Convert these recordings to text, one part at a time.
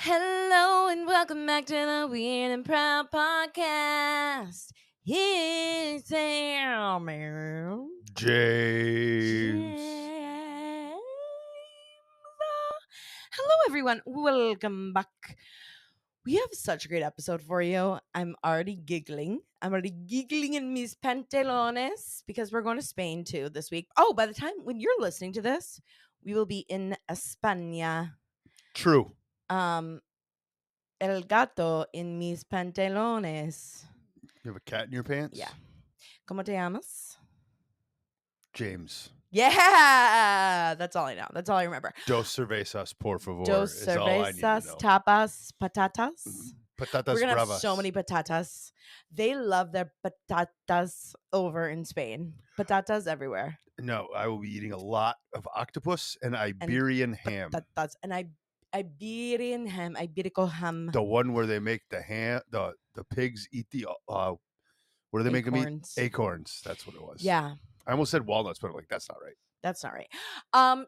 Hello and welcome back to the Weird and Proud podcast. Here's Sam. James. Hello, everyone. Welcome back. We have such a great episode for you. I'm already giggling. In mis pantalones because we're going to Spain too this week. Oh, by the time when you're listening to this, we will be in España. True. El gato en mis pantalones. You have a cat in your pants? Yeah. ¿Cómo te llamas? James. Yeah, that's all I know. That's all I remember. Dos cervezas, por favor. Dos is all I need to cervezas, know. tapas, patatas. Patatas We're gonna bravas. have so many patatas. They love their patatas over in Spain. Patatas everywhere. No, I will be eating a lot of octopus and Iberian ham. Patatas and Iberian ham, Iberico ham. The one where they make the ham, the pigs eat the what do they make them eat? Acorns. That's what it was. Yeah. I almost said walnuts, but I'm like, that's not right. That's not right.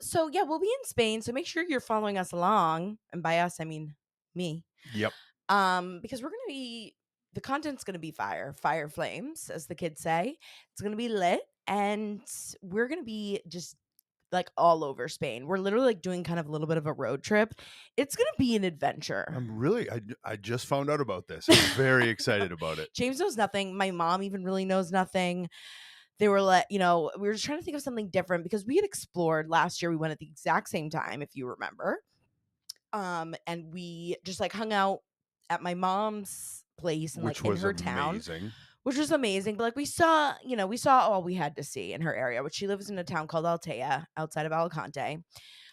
So yeah, we'll be in Spain. So make sure you're following us along. And by us, I mean me. Yep. Because the content's gonna be fire flames, as the kids say. It's gonna be lit, and we're gonna be just like all over Spain. We're literally like doing kind of a little bit of a road trip. It's gonna be an adventure. I just found out about this. I'm very excited about it. James knows nothing. My mom even really knows nothing. They were we were just trying to think of something different because we had explored last year. We went at the exact same time, if you remember. And we just like hung out at my mom's place and like in her town, which was amazing. But like we saw all we had to see in her area, which she lives in a town called Altea outside of Alicante.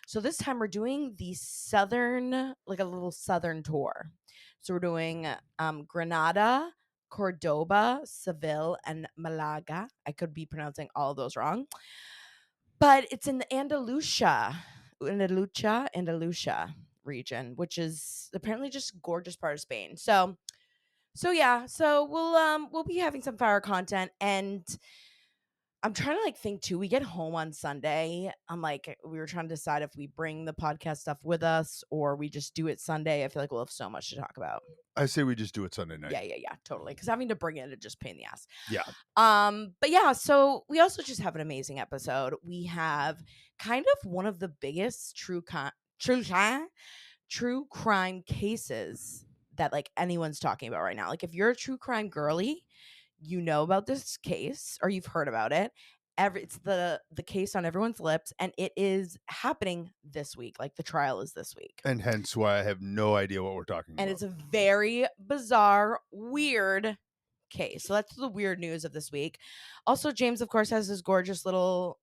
So this time we're doing the southern, like a little southern tour. So we're doing Granada, Cordoba, Seville, and Malaga. I could be pronouncing all of those wrong. But it's in the Andalusia region, which is apparently just a gorgeous part of Spain. So we'll be having some fire content, and I'm trying to like think too. We get home on Sunday. We were trying to decide if we bring the podcast stuff with us or we just do it Sunday. I feel like we'll have so much to talk about. I say we just do it Sunday night. Yeah, totally. Because having to bring it just pain in the ass. Yeah. But yeah, so we also just have an amazing episode. We have kind of one of the biggest true crime cases that like anyone's talking about right now. Like if you're a true crime girly, you know about this case or you've heard about it. It's the case on everyone's lips, and it is happening this week. Like the trial is this week, and hence why I have no idea what we're talking about. And it's a very bizarre, weird case. So that's the weird news of this week. Also, James, of course, has this gorgeous little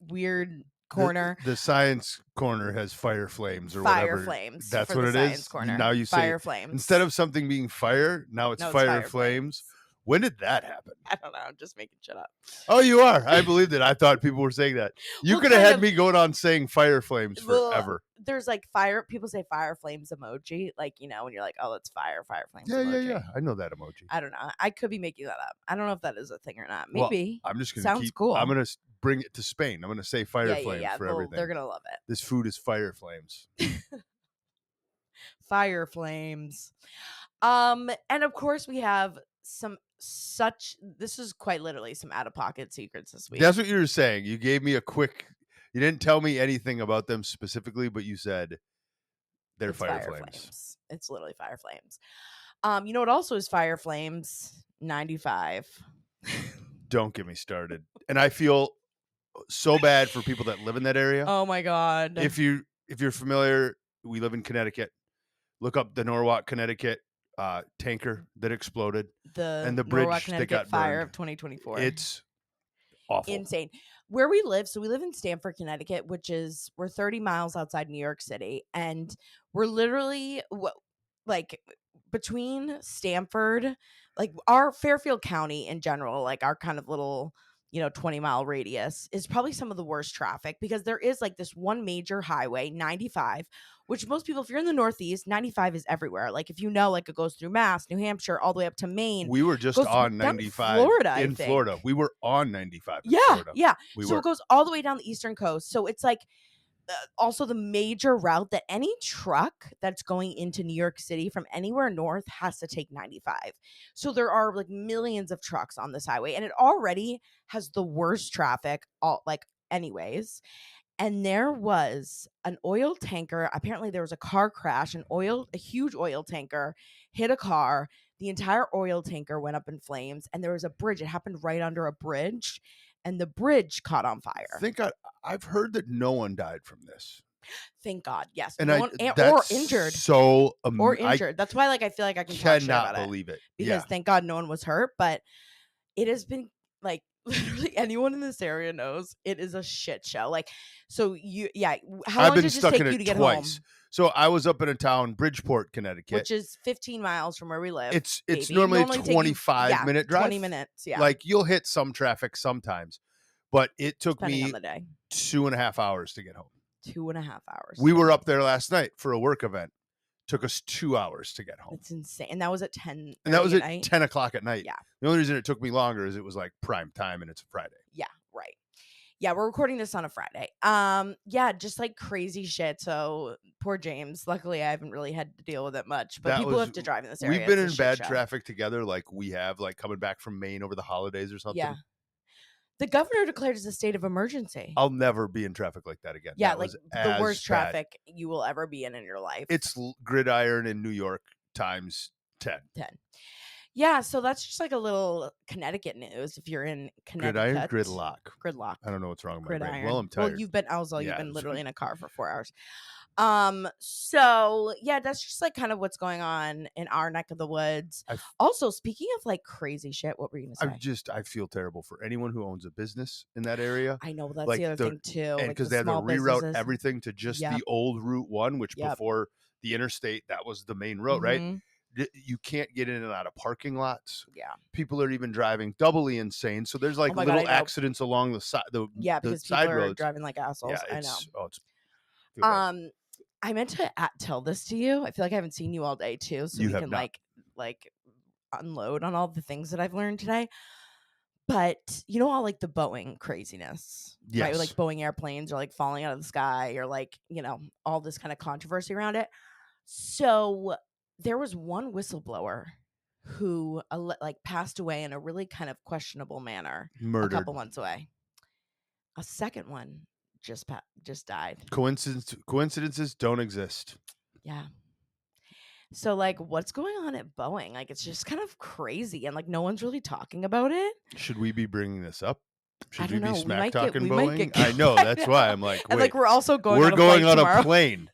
weird corner. The science corner has fire flames or fire whatever. Flames. That's what it is. Corner. Now you say fire flames. Instead of something being fire, now it's fire flames. When did that happen? I don't know. I'm just making shit up. Oh, you are. I believed it. I thought people were saying that. You could have had me going on saying fire flames forever. There's like people say fire flames emoji. Like, you know, when you're like, oh, it's fire flames emoji. Yeah. I know that emoji. I don't know. I could be making that up. I don't know if that is a thing or not. Maybe. Well, I'm just going to cool. I'm going to bring it to Spain. I'm going to say fire flames for everything. They're going to love it. This food is fire flames. Fire flames. And of course we have this is quite literally some out-of-pocket secrets this week. That's what you were saying. You gave me you didn't tell me anything about them specifically, but you said they're fire flames. It's literally fire flames. You know what also is fire flames? 95. Don't get me started. And I feel so bad for people that live in that area. Oh my God. If you're familiar, we live in Connecticut. Look up the Norwalk, Connecticut tanker that exploded and the bridge Norwalk, that got fire burned. of 2024. It's awful. Insane. Where we live, so we live in Stamford, Connecticut, we're 30 miles outside New York City, and we're literally like between Stamford, like our Fairfield County in general, like our kind of little 20-mile radius is probably some of the worst traffic because there is like this one major highway, 95, which most people, if you're in the Northeast, 95 is everywhere. Like if you know, like it goes through Mass, New Hampshire, all the way up to Maine. We were just on 95 in Florida. We were on 95 in Florida. Yeah. So it goes all the way down the Eastern coast. So it's like also the major route that any truck that's going into New York City from anywhere north has to take 95. So there are like millions of trucks on this highway, and it already has the worst traffic, all like anyways. And there was an oil tanker. Apparently, there was a car crash. A huge oil tanker hit a car. The entire oil tanker went up in flames, and there was a bridge. It happened right under a bridge, and the bridge caught on fire. I've heard that no one died from this. Thank God, yes. And No one, or injured. Or injured. That's why, like, I feel like I can talk shit about believe it. Because thank God no one was hurt, but it has been, like, literally anyone in this area knows it is a shit show. Like, so how long did it just take you to get home? So I was up in a town, Bridgeport, Connecticut, which is 15 miles from where we live. It's normally a 25-minute drive. 20 minutes, yeah. Like, you'll hit some traffic sometimes, but it took Depending me on the day. 2.5 hours to get home. 2.5 hours. We were up there last night for a work event. Took us 2 hours to get home. It's insane. And that was at 10. And that was at 10 o'clock at night. Yeah. The only reason it took me longer is it was like prime time and it's a Friday. Yeah, right. Yeah, we're recording this on a Friday. Yeah, just like crazy shit. So poor James. Luckily, I haven't really had to deal with it much. But people have to drive in this area. We've been in bad traffic together, like we have, like coming back from Maine over the holidays or something. Yeah. The governor declared a state of emergency. I'll never be in traffic like that again. Yeah, that like the worst traffic you will ever be in your life. It's gridiron in New York times 10. Yeah, so that's just like a little Connecticut news. If you're in Connecticut, Gridlock. I don't know what's wrong with my brain. Well, I'm tired. Well, you've been literally in a car for 4 hours. So yeah, that's just like kind of what's going on in our neck of the woods. Also, speaking of like crazy shit, what were you gonna say? I feel terrible for anyone who owns a business in that area. I know that's like the other thing too. And because they had to reroute everything to just the old Route 1, which before the interstate, that was the main road, right? You can't get in and out of parking lots. Yeah. People are even driving doubly insane. So there's like little accidents along the side. Because side people roads are driving like assholes. Yeah, I know. Oh, it's I meant to tell this to you. I feel like I haven't seen you all day too, so we can like unload on all the things that I've learned today. But you know all like the Boeing craziness, right? Like Boeing airplanes are like falling out of the sky, or like, you know, all this kind of controversy around it. So there was one whistleblower who like passed away in a really kind of questionable manner, murdered a couple months away. A second one just died. Coincidences don't exist. Yeah. So like, what's going on at Boeing? Like, it's just kind of crazy, and like, no one's really talking about it. Should we be bringing this up? Should we be smack talking Boeing? I know, that's why I'm like, wait. And like, we're also going. We're going on a plane.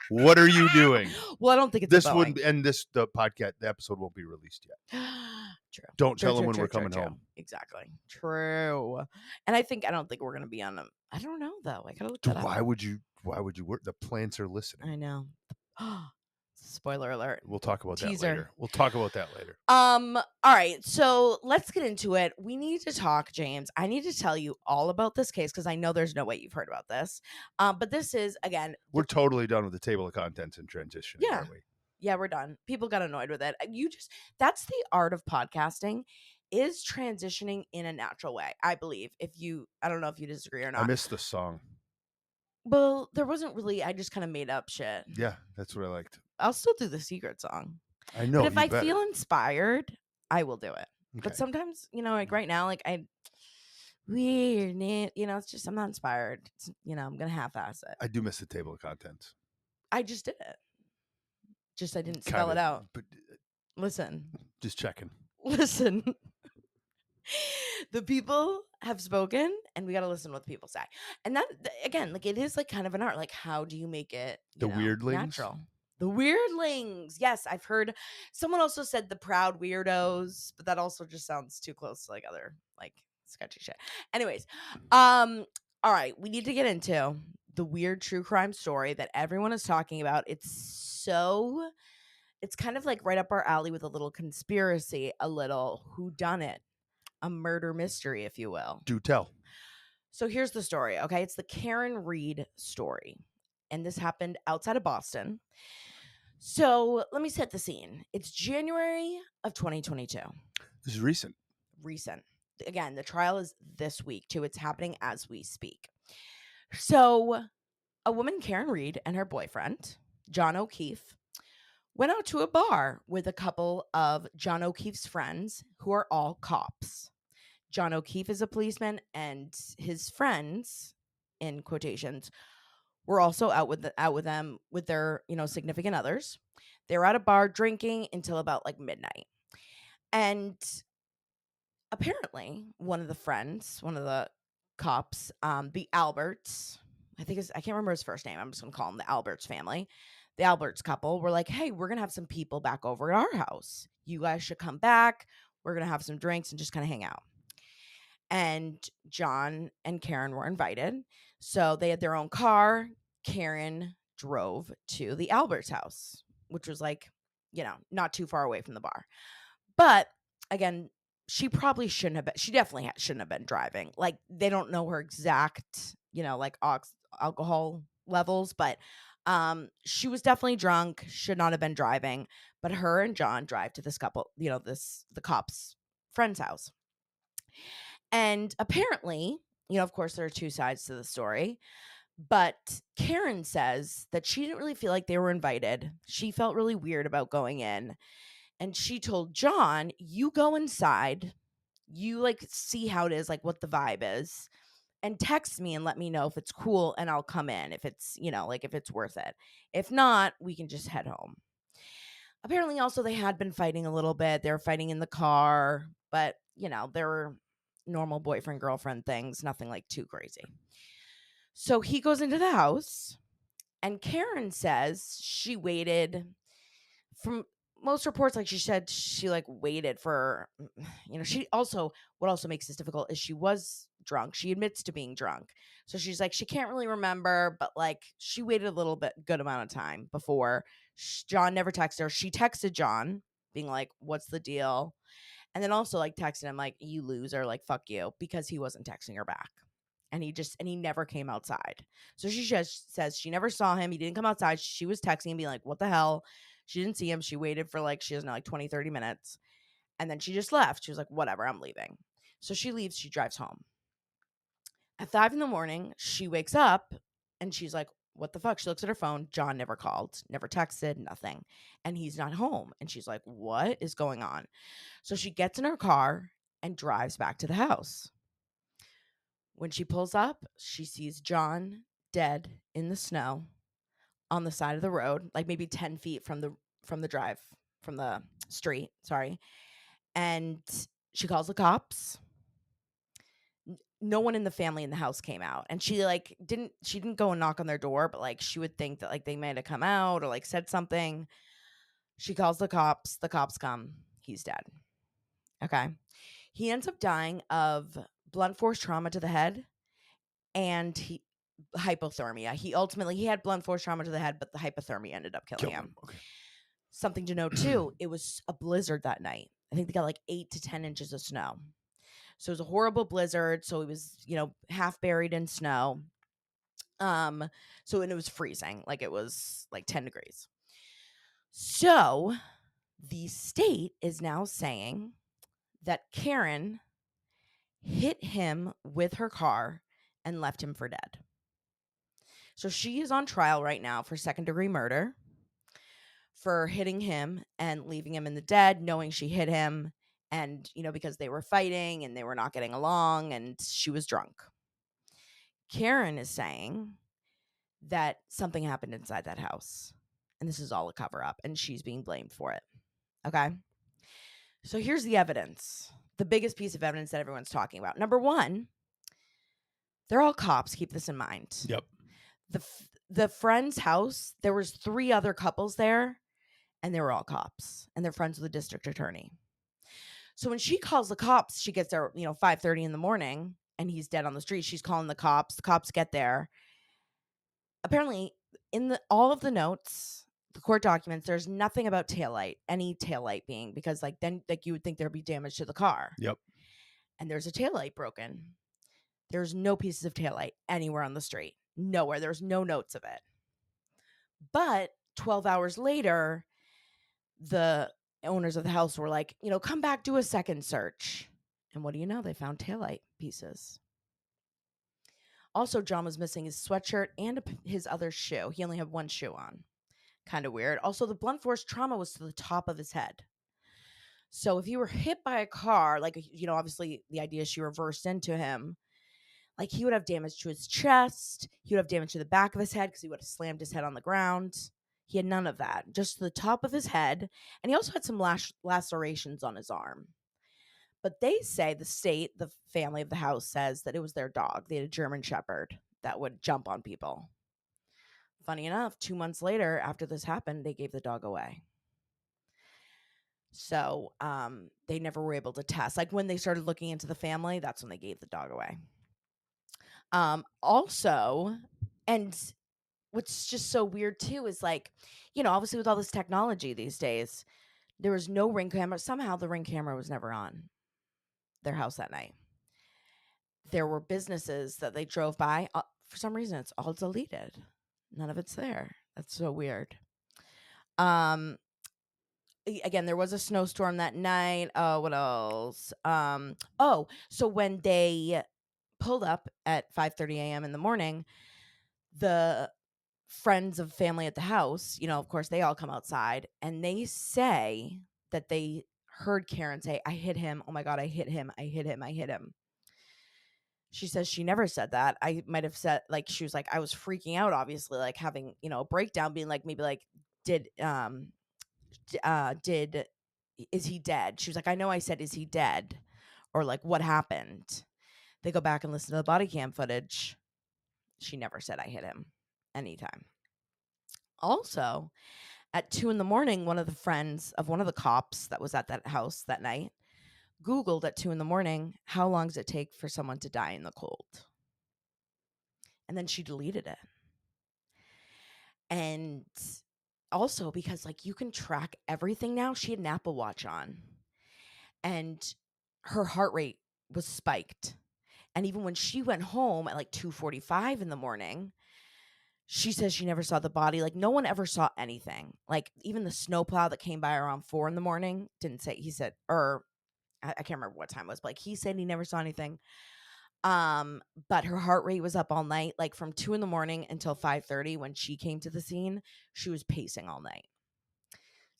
What are you doing? Well, I don't think it's this wouldn't, and the podcast, the episode won't be released yet. True. Don't tell them when we're coming home. Exactly. True. And I don't think we're gonna be on them. I don't know though. I gotta look that up. Why would you work? The plants are listening. I know. Spoiler alert. We'll talk about that later. All right. So let's get into it. We need to talk, James. I need to tell you all about this case because I know there's no way you've heard about this. But this is, again, we're totally done with the table of contents and transition. Yeah. Aren't we? Yeah, we're done. People got annoyed with it. That's the art of podcasting, is transitioning in a natural way, I believe. I don't know if you disagree or not. I missed the song. Well, there wasn't really, I just kind of made up shit. Yeah, that's what I liked. I'll still do the secret song. I know. But if I feel inspired, I will do it. Okay. But sometimes, you know, like right now, like it's just, I'm not inspired. It's, you know, I'm going to half-ass it. I do miss the table of contents. I just did it. I didn't spell it out. But listen. Just checking. Listen. The people have spoken, and we got to listen to what the people say. And that, again, like, it is like kind of an art. Like, how do you make it weirdlings? Natural? The weirdlings. Yes, I've heard. Someone also said the proud weirdos, but that also just sounds too close to like other like sketchy shit. Anyways, all right, we need to get into the weird true crime story that everyone is talking about. It's kind of like right up our alley with a little conspiracy, a little whodunit, a murder mystery, if you will. Do tell. So here's the story, okay? It's the Karen Reed story. And this happened outside of Boston. So let me set the scene. It's January of 2022. This is recent. Again, the trial is this week, too. It's happening as we speak. So a woman, Karen Reed, and her boyfriend, John O'Keefe, went out to a bar with a couple of John O'Keefe's friends who are all cops. John O'Keefe is a policeman, and his friends, in quotations, were also out with them with their significant others. They were at a bar drinking until about like midnight, and apparently one of the cops, the Alberts, I can't remember his first name. I'm just gonna call him the Alberts family. The Alberts couple were like, "Hey, we're gonna have some people back over at our house. You guys should come back. We're gonna have some drinks and just kind of hang out." And John and Karen were invited. So they had their own car. Karen drove to the Alberts house, which was like, not too far away from the bar. But again, she probably shouldn't have been. She definitely shouldn't have been driving. Like, they don't know her exact, like alcohol levels, but she was definitely drunk, should not have been driving. But her and John drive to this couple, the cops' friend's house. And apparently, of course, there are two sides to the story. But Karen says that she didn't really feel like they were invited. She felt really weird about going in. And she told John, "You go inside, you like see how it is, like what the vibe is, and text me and let me know if it's cool, and I'll come in if it's, like if it's worth it. If not, we can just head home." Apparently, also, they had been fighting a little bit. They were fighting in the car, but, there were normal boyfriend girlfriend things, nothing like too crazy. So he goes into the house, and Karen says she waited. From most reports, like she said, she like waited for, she also, what also makes this difficult is she was drunk. She admits to being drunk. So she's like, she can't really remember, but like she waited a little bit, good amount of time before. John never texted her. She texted John being like, "What's the deal?" And then also like texted him like, "You loser, like fuck you," because he wasn't texting her back. And he never came outside. So she just says she never saw him. He didn't come outside. She was texting and being like, "What the hell?" She didn't see him. She waited for like, she doesn't know, like 20, 30 minutes. And then she just left. She was like, "Whatever, I'm leaving." So she leaves. She drives home. At 5 in the morning, she wakes up and she's like, "What the fuck?" She looks at her phone. John never called, never texted, nothing. And he's not home. And she's like, "What is going on?" So she gets in her car and drives back to the house. When she pulls up, she sees John dead in the snow on the side of the road, like maybe 10 feet from the drive, from the street, sorry. And she calls the cops. No one in the family in the house came out. And she didn't go and knock on their door, but like she would think that like they might have come out or like said something. She calls the cops come. He's dead. Okay. He ends up dying of blunt force trauma to the head and hypothermia. He had blunt force trauma to the head, but the hypothermia ended up killing him. Okay. Something to note too, it was a blizzard that night. I think they got like 8 to 10 inches of snow. So it was a horrible blizzard. So he was, half buried in snow. And it was freezing. Like it was like 10 degrees. So the state is now saying that Karen hit him with her car and left him for dead. So she is on trial right now for second-degree murder, for hitting him and leaving him in the dead, knowing she hit him, and, because they were fighting and they were not getting along and she was drunk. Karen is saying that something happened inside that house and this is all a cover-up and she's being blamed for it. Okay? So here's the evidence. The biggest piece of evidence that everyone's talking about. Number one, they're all cops. Keep this in mind. Yep. The friend's house, there was 3 other couples there, and they were all cops, and they're friends with the district attorney. So when she calls the cops, she gets there, 5:30 in the morning, and he's dead on the street. She's calling the cops. The cops get there. Apparently, in all of the notes, the court documents, there's nothing about any taillight being, because then you would think there'd be damage to the car. Yep. And there's a taillight broken. There's no pieces of taillight anywhere on the street. Nowhere. There's no notes of it. But 12 hours later, the owners of the house were like, "Come back, do a second search." And what do you know? They found taillight pieces. Also, John was missing his sweatshirt and his other shoe. He only had one shoe on. Kind of weird. Also, the blunt force trauma was to the top of his head. So if you were hit by a car, like, obviously the idea is she reversed into him, like he would have damage to his chest. He would have damage to the back of his head because he would have slammed his head on the ground. He had none of that, just the top of his head. And he also had some lacerations on his arm. But they say the family of the house says that it was their dog. They had a German Shepherd that would jump on people. Funny enough, 2 months later, after this happened, they gave the dog away. So they never were able to test. Like when they started looking into the family, that's when they gave the dog away. Also, and what's just so weird too is like, obviously with all this technology these days, there was no Ring camera. Somehow the Ring camera was never on their house that night. There were businesses that they drove by. For some reason, it's all deleted. None of it's there. That's so weird. Again, there was a snowstorm that night. What else? So when they pulled up at 5:30 a.m. in the morning, the friends of family at the house, of course, they all come outside and they say that they heard Karen say, "I hit him. Oh my God, I hit him. I hit him. I hit him." She says she never said that. I might have said, like, she was like, I was freaking out, obviously, like having, a breakdown, being like, maybe like, did is he dead? She was like, I know I said, is he dead? Or like, what happened? They go back and listen to the body cam footage. She never said I hit him anytime. Also, at 2 in the morning, one of the friends of one of the cops that was at that house that night Googled at 2 in the morning, how long does it take for someone to die in the cold? And then she deleted it. And also because like you can track everything now, she had an Apple Watch on and her heart rate was spiked. And even when she went home at like 2:45 in the morning, she says she never saw the body. Like no one ever saw anything. Like even the snowplow that came by around 4 in the morning didn't say, he said, or I can't remember what time it was, but like he said he never saw anything. But her heart rate was up all night, like from 2 in the morning until 5:30 when she came to the scene, she was pacing all night.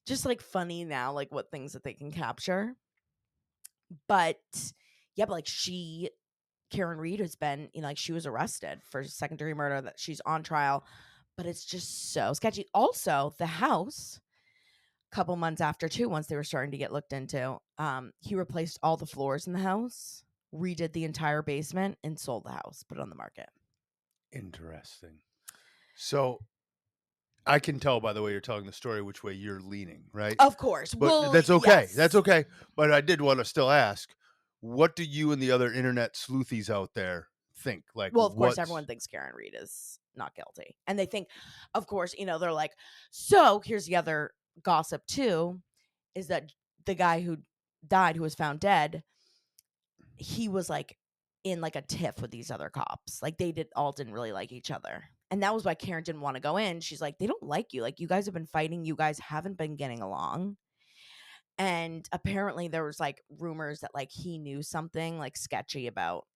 Just like funny now, like what things that they can capture. But yeah, but like Karen Reed has been, like she was arrested for second-degree murder, that she's on trial, but it's just so sketchy. Also, the house, a couple months after too, once they were starting to get looked into, he replaced all the floors in the house, redid the entire basement, and sold the house, put it on the market. Interesting. So I can tell by the way you're telling the story which way you're leaning, right? Of course. But Well, that's okay. yes. That's okay. But I did want to still ask, what do you and the other internet sleuthies out there think? Like, Well, of course, everyone thinks Karen Reed is not guilty. And they think, of course, they're like, so here's the other gossip too, is that the guy who died, who was found dead, he was like in like a tiff with these other cops. Like they didn't really like each other. And that was why Karen didn't want to go in. She's like, they don't like you. Like you guys have been fighting. You guys haven't been getting along. And apparently there was like rumors that like he knew something like sketchy about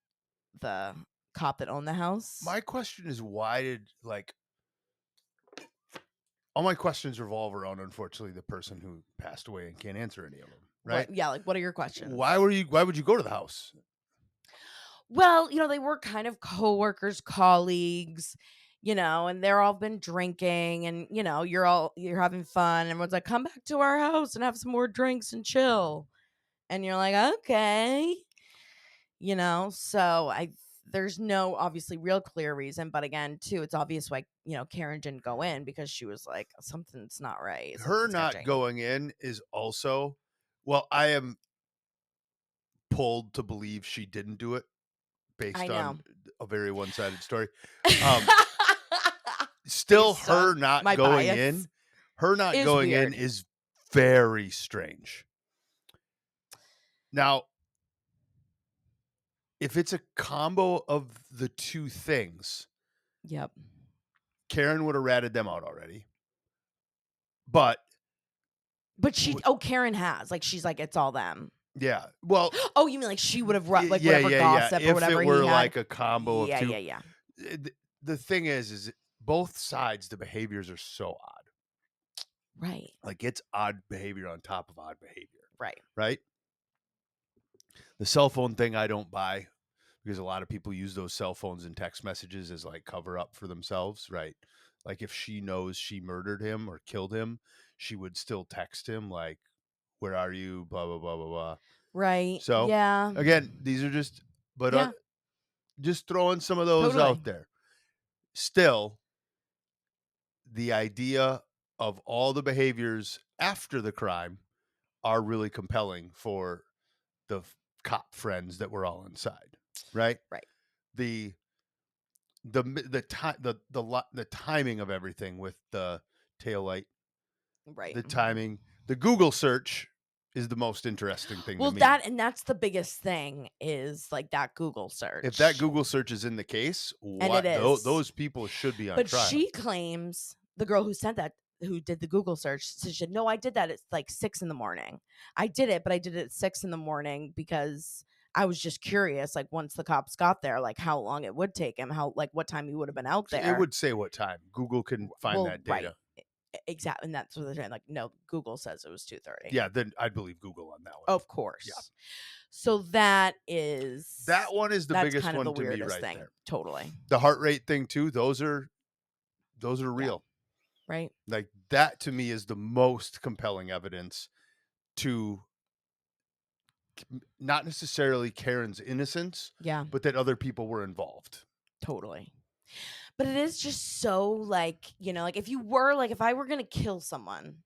the cop that owned the house. My question is, why did all my questions revolve around, unfortunately, the person who passed away and can't answer any of them, right? Yeah, like what are your questions? Why would you go to the house? Well, they were kind of coworkers, colleagues, and they're all been drinking and, you're having fun. Everyone's like, come back to our house and have some more drinks and chill. And you're like, okay, so there's no obviously real clear reason. But again, too, it's obvious why, Karen didn't go in because she was like, something's not right. Her not going in is also, well, I am pulled to believe she didn't do it based on a very one-sided story. Still, her not going in is very strange. Now, if it's a combo of the two things, yep, Karen would have ratted them out already. But Karen has, like, she's like, it's all them. Yeah. Well, oh, you mean like she would have like whatever gossip or whatever if it were like a combo of two. Yeah. the thing is both sides, the behaviors are so odd. Right. Like, it's odd behavior on top of odd behavior, Right. right? The cell phone thing I don't buy because a lot of people use those cell phones and text messages as like cover up for themselves, right? Like if she knows she murdered him or killed him, she would still text him like, "Where are you?" Blah blah blah blah blah. Right. So Yeah. again, these are just, but Yeah. just throwing some of those Totally. out there. Still, the idea of all the behaviors after the crime are really compelling for the cop friends that were all inside, right? Right. The the time the timing of everything with the tail light, Right. the timing, the Google search is the most interesting thing to Well, me. that's the biggest thing is like that Google If that search. Google search is in the case, And it what is. those people should be on But trial. she claims the girl who sent that, who did the Google search, said, she said, no, I did that at like 6 in the morning. I did it, but I did it at 6 in the morning because I was just curious, like once the cops got there, like how long it would take him, how like what time he would have been out It there. would say what time. Google can find Well, that right. data. Exactly. And that's what they're saying. Like, no, Google says it was 2:30. Yeah, then I'd believe Google on that one. Of Yeah. course. So that That one is the that's biggest kind of the one to me weirdest right thing. there. Totally. The heart rate thing too, those are Yeah. real. Right. Like that to me is the most compelling evidence to not necessarily Karen's innocence, Yeah. but that other people were involved. Totally. But it is just so like, like if you were like, if I were going to kill someone,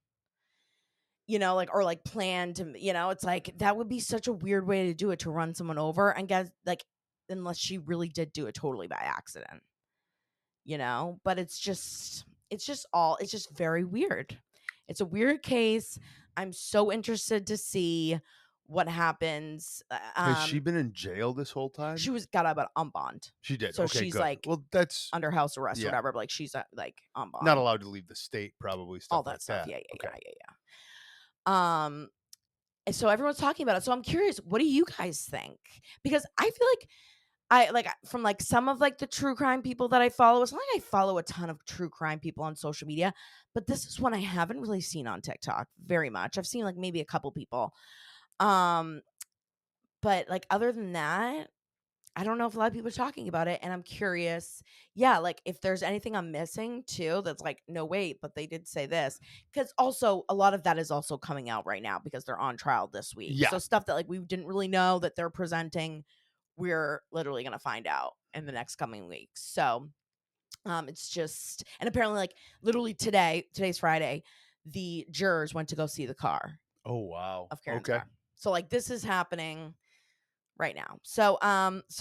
like, or like plan to, it's like that would be such a weird way to do it, to run someone over. And guess like, unless she really did do it totally by accident, but it's just very weird. It's a weird case. I'm so interested to see what happens. Has she been in jail this whole time? She was got out on bond. She did. So Okay, she's good. like Well, that's under house arrest or yeah. whatever, but like she's like on Not bond. allowed to leave the state, probably All stuff that like stuff. that. Yeah, yeah, Okay. yeah, yeah, yeah. And so everyone's talking about it. So I'm curious, what do you guys think? Because I feel like from like some of like the true crime people that I follow. It's not like I follow a ton of true crime people on social media, but this is one I haven't really seen on TikTok very much. I've seen like maybe a couple people. Um, but like other than that, I don't know if a lot of people are talking about it, and I'm curious, yeah, like if there's anything I'm missing too that's like, no, wait, but they did say this. Because also a lot of that is also coming out right now because they're on trial this week. Yeah. So stuff that like we didn't really know that they're presenting, we're literally gonna find out in the next coming weeks. So it's just, and apparently like literally today's Friday, the jurors went to go see the car Oh wow. of Karen's Okay. car. So like this is happening right now. So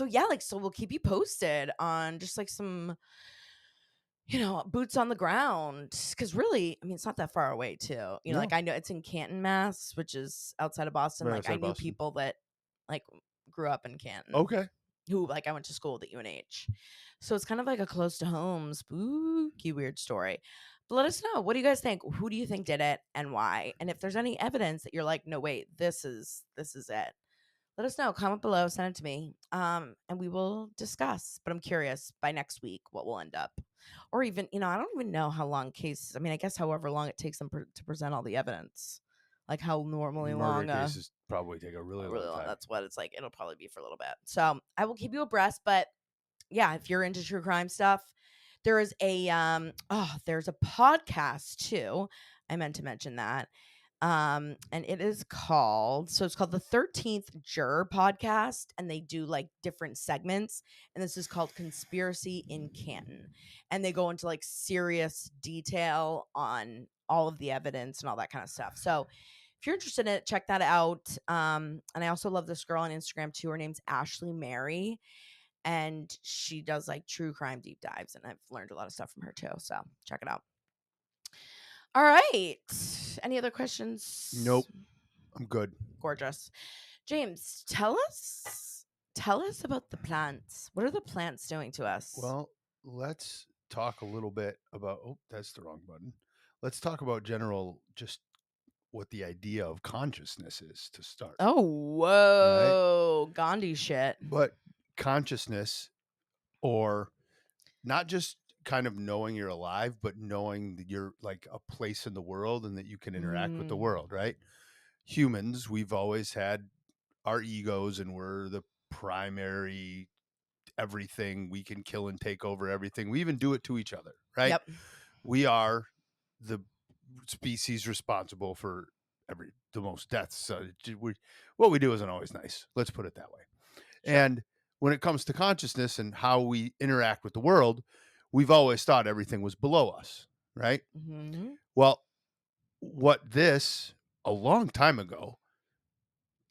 yeah, like so we'll keep you posted on just like some boots on the ground, cuz really, I mean it's not that far away too. Like No. I know it's in Canton, Mass, which is outside of Boston. Right Like outside I of knew Boston. people that like grew up in Canton, Okay. who like I went to school at UNH. So it's kind of like a close to home spooky weird story. But let us know, what do you guys think? Who do you think did it and why? And if there's any evidence that you're like, no wait, this is it, let us know. Comment below, send it to me, and we will discuss. But I'm curious by next week what will end up, or even I don't even know how long cases. I mean, I guess however long it takes them to present all the evidence, like how normally Murder long cases probably take a really really long long. time. That's what it's like. It'll probably be for a little bit. So I will keep you abreast. But yeah, if you're into true crime stuff, there is there's a podcast too. I meant to mention that. And it's called the 13th Juror Podcast, and they do like different segments, and this is called Conspiracy in Canton, and they go into like serious detail on all of the evidence and all that kind of stuff. So if you're interested in it, check that out. And I also love this girl on Instagram too. Her name's Ashley Mary, and she does like true crime deep dives, and I've learned a lot of stuff from her too. So check it out. All right. Any other questions? Nope. I'm good. Gorgeous. James, tell us about the plants. What are the plants doing to us? Well, let's talk a little bit about that's the wrong button. Let's talk about general just what the idea of consciousness is to start. Oh, Right? whoa. Gandhi shit. But consciousness or not just kind of knowing you're alive, but knowing that you're like a place in the world and that you can interact with the Mm. world, right? Humans, we've always had our egos and we're the primary everything. We can kill and take over everything. We even do it to each other, right? Yep. We are the species responsible for the most deaths. So what we do isn't always nice. Let's put it that way. Sure. And when it comes to consciousness and how we interact with the world, we've always thought everything was below us, right? Mhm. Well, what this a long time ago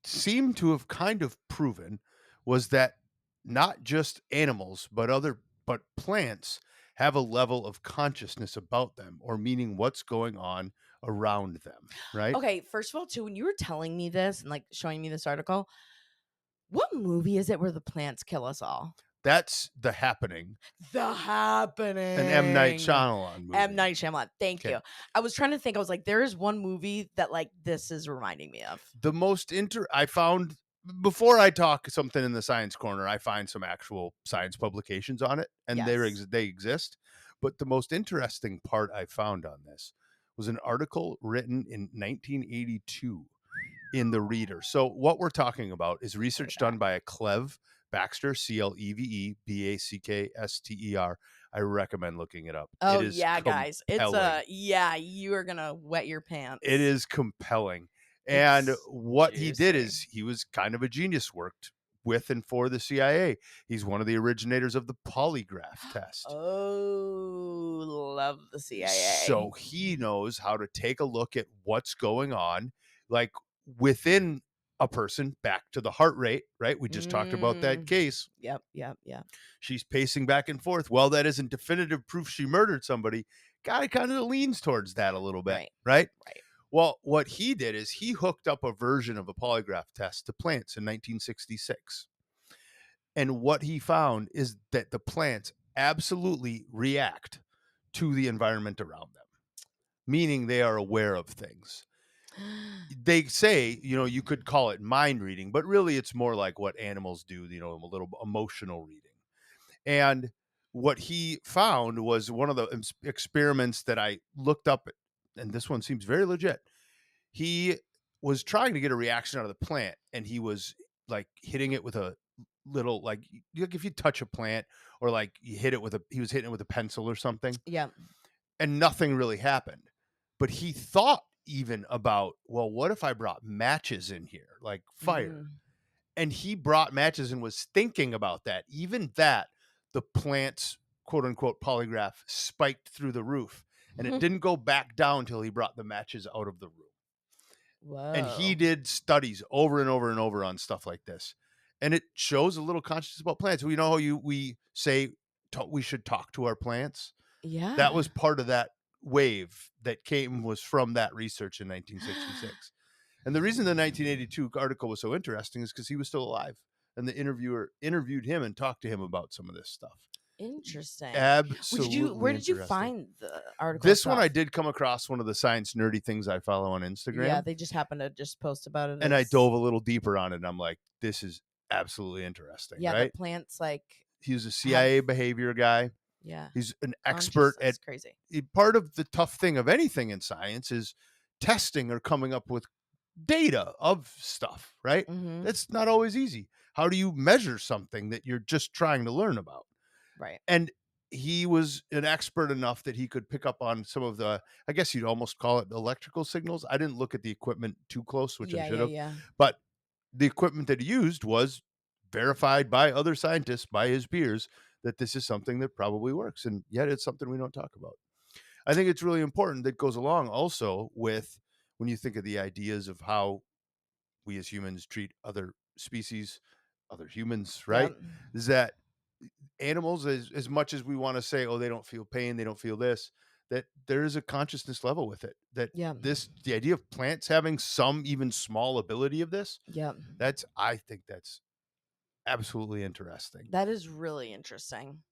seemed to have kind of proven was that not just animals, but plants have a level of consciousness about them, or meaning what's going on around them, right? Okay, first of all, too, when you were telling me this and, like, showing me this article, what movie is it where the plants kill us all? That's The Happening, The an M. Night Happening. Shyamalan M. movie. Night Shyamalan, thank Okay. you. I was trying to think, I was like, there is one movie that, like, this is reminding me of. The most I found before I talk something in the science corner, I find some actual science publications on it, and Yes. they exist. But the most interesting part I found on this was an article written in 1982 in the Reader. So what we're talking about is Look at research that. done by a Cleve Baxter, Clevebakster. I recommend looking it up. It Oh, is yeah, guys. It's, compelling. yeah, you are gonna wet your It pants. is compelling. And It's what he did juicy. is he was kind of a genius, worked with and for the CIA. He's one of the originators of the polygraph test. Oh, love the CIA. So he knows how to take a look at what's going on, like within a person, back to the heart rate, right? We just talked about that Mm. case. Yep, yep, yep. She's pacing back and forth. Well, that isn't definitive proof she murdered somebody. Guy kind of leans towards that a little bit, Right, right? right. Well, what he did is he hooked up a version of a polygraph test to plants in 1966. And what he found is that the plants absolutely react to the environment around them, meaning they are aware of things. They say, you could call it mind reading, but really it's more like what animals do, a little emotional reading. And what he found was one of the experiments that I looked up, and this one seems very legit. He was trying to get a reaction out of the plant, and he was like hitting it with a little, like if you touch a plant, or like you hit it with he was hitting it with a pencil or something, Yep. and nothing really happened. But he thought even about, well, what if I brought matches in here, like fire? Mm. And he brought matches and was thinking about that. Even that, the plant's quote unquote polygraph spiked through the roof, and it didn't go back down till he brought the matches out of the room. And he Whoa. did studies over and over and over on stuff like this. And it shows a little consciousness about plants. We know how we say we should talk to our plants. That was Yeah. part of that wave that came was from that research in 1966. And the reason the 1982 article was so interesting is because he was still alive, and the interviewer interviewed him and talked to him about some of this stuff. Interesting. Absolutely Where did you interesting. find the article This one I itself? did come across one of the science nerdy things I follow on Yeah, Instagram, they just happened to just post about it and I as dove a little deeper on it. And I'm like, this is absolutely interesting, yeah, that right? plants, like, He was a have CIA behavior guy. yeah, He's an expert at consciousness. Crazy. part of the tough thing of anything in science is testing or coming up with data of stuff, right? Mhm. That's not always easy. How do you measure something that you're just trying to learn about? Right. And he was an expert enough that he could pick up on some of the, I guess you'd almost call it electrical signals. I didn't look at the equipment too close, which I Yeah, should yeah, have, yeah. but the equipment that he used was verified by other scientists, by his peers, that this is something that probably works. And yet it's something we don't talk about. I think it's really important that goes along also with when you think of the ideas of how we as humans treat other species, other humans, right? Yep. Is that animals, as much as we want to say, oh, they don't feel pain, they don't feel this, that there is a consciousness level with it. That Yep. the idea of plants having some even small ability of this, Yep. I think that's absolutely interesting. That is really interesting.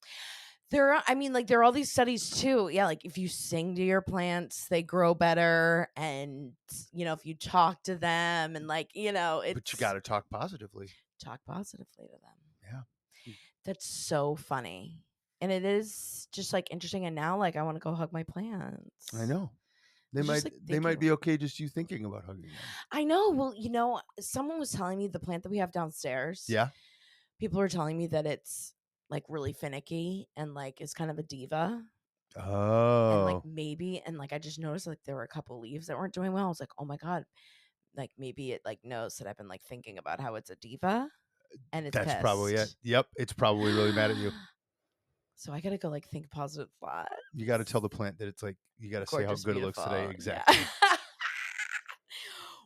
There are I mean, like, there are all these studies too. Yeah, like, if you sing to your plants, they grow better, and, if you talk to them and, like, But you got it's to talk positively. talk positively to them. Yeah. That's so funny. And it is just like interesting. And now, like, I want to go hug my I plants. know. They It's just might like they might thinking. be okay just you thinking about hugging them. I know. Well, someone was telling me the plant that we have downstairs. Yeah? People were telling me that it's like really finicky and like is kind of a diva. And like Oh, maybe, and like I just noticed like there were a couple leaves that weren't doing well. I was like, oh my God, like maybe it like knows that I've been like thinking about how it's a diva and it's that's probably it. pissed. Yep, it's probably really mad at you. So I gotta go like think positive thoughts. You gotta tell the plant that it's like you gotta say how Gorgeous, good it looks today. beautiful. Yeah. Exactly.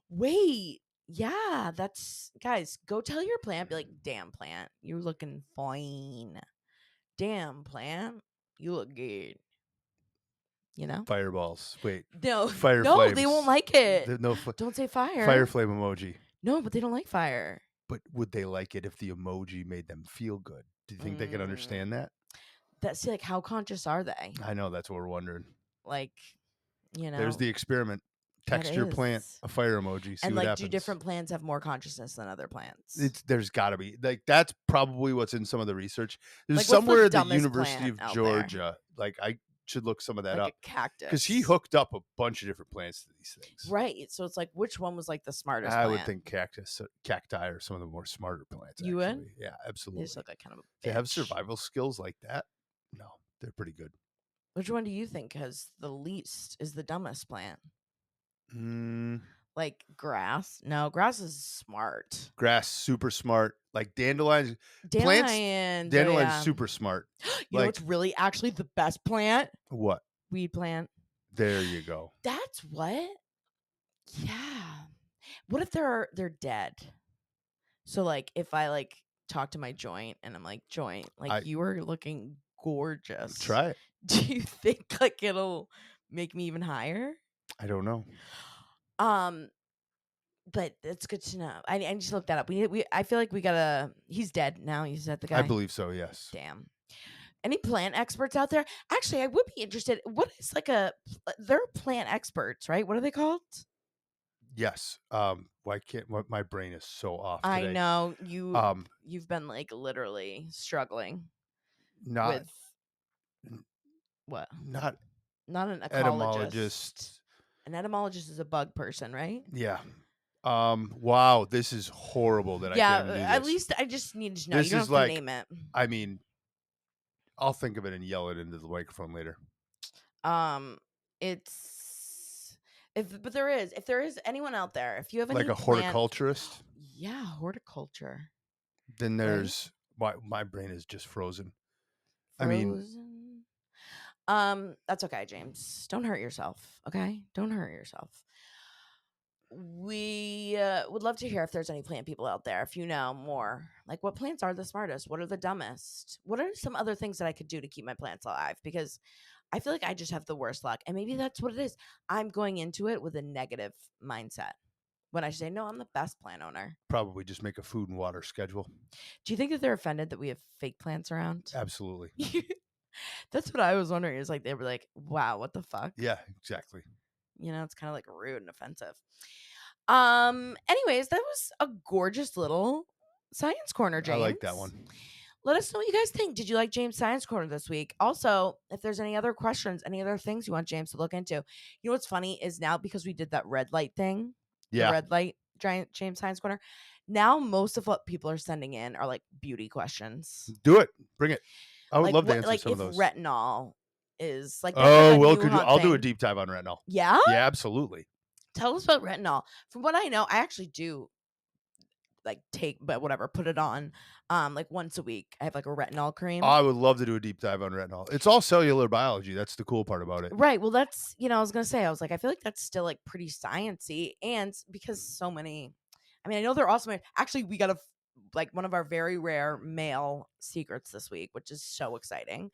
Wait. Yeah, that's guys, go tell your plant, be like, damn plant, you're looking fine. Damn plant, you look good. You know? Fireballs. Wait. No, Fire no, they won't flames. like it. The no Don't say fire fire. flame emoji. No, but they don't like fire. But would they like it if the emoji made them feel good? Do you think they can Mm, understand that? see, like, how conscious are they? I know that's what we're wondering. Like, There's the experiment. that Text your plant is. a fire emoji. See And what like, do happens. different plants have more consciousness than other plants? There's got to be like that's probably what's in some of the research. There's Like, what's the somewhere at the dumbest University plant of out there? Georgia. Like I should look some of that Like a up because he cactus. hooked up a bunch of different plants to these things. Right. So it's like, which one was like the smartest I would plant? think cacti are some of the more smarter plants. You would? Actually, yeah, They just absolutely. look like kind of a They have bitch. survival skills like that. No, they're pretty good. Which one do you think has the least, is the dumbest plant? Mm, Like grass? No, grass is smart. grass, super smart. Like dandelions, plants. Dandelions. Oh, Dandelions, yeah. super smart. You know what's Like really actually the best plant? what? Weed plant. There you go. That's what? Yeah. What if they're dead? So like if I like talk to my joint and I'm like, joint, like I you are looking gorgeous. try it. Do you think like it'll make me even higher? I don't know. Um, but it's good to know. I need to look that up. I feel like we gotta. He's dead now. You said the I guy. believe so. Yes. Damn. Any plant experts out there? Actually, I would be interested. What is like they're plant experts, right? What are they called? Yes. Why can't my brain is so off I today? know Um, you've been like literally struggling not with what? not Not an ecologist. etymologist. An etymologist is a bug person, right? Yeah. Wow, this is horrible that I Yeah, can't even do at this. least I just need to know. This You don't is have to like, name it. I mean, I'll think of it and yell it into the microphone later. Um, it's but if there is anyone out there, if you have Like any a plant, horticulturist, yeah, horticulture, then right? there's my brain is just frozen. I mean, Frozen. That's okay, James. Don't hurt yourself. Okay, don't hurt yourself. We would love to hear if there's any plant people out there. If you know more, like what plants are the smartest? What are the dumbest? What are some other things that I could do to keep my plants alive? Because I feel like I just have the worst luck. And maybe that's what it is. I'm going into it with a negative mindset when I say, no, I'm the best plant owner. probably just make a food and water schedule. Do you think that they're offended that we have fake plants around? Absolutely. That's what I was wondering. Is like, they were like, wow, what the fuck? Yeah, exactly. It's kind of like rude and offensive. Anyways, that was a gorgeous little science corner, I James. like that one. Let us know what you guys think. Did you like James' Science Corner this week? Also, if there's any other questions, any other things you want James to look into, you know what's funny is now because we did that red light thing, the Yeah. red light giant James Science Corner. Now most of what people are sending in are like beauty questions. Do it. Bring it. I would Like love to what, answer like some if of those. retinol is like that's Oh, like a well, new hot I'll do a thing. deep dive on retinol. Yeah? Yeah, absolutely. Tell us about retinol. From what I know, I actually do like take, but whatever, put it on like once a week. I have like a retinol cream. I would love to do a deep dive on retinol. It's all cellular biology. That's the cool part about it. Right. Well, that's, I was going to say, I was like, I feel like that's still like pretty sciencey. And because so many, I know they're awesome. Actually, we got like one of our very rare male secrets this week, which is so exciting.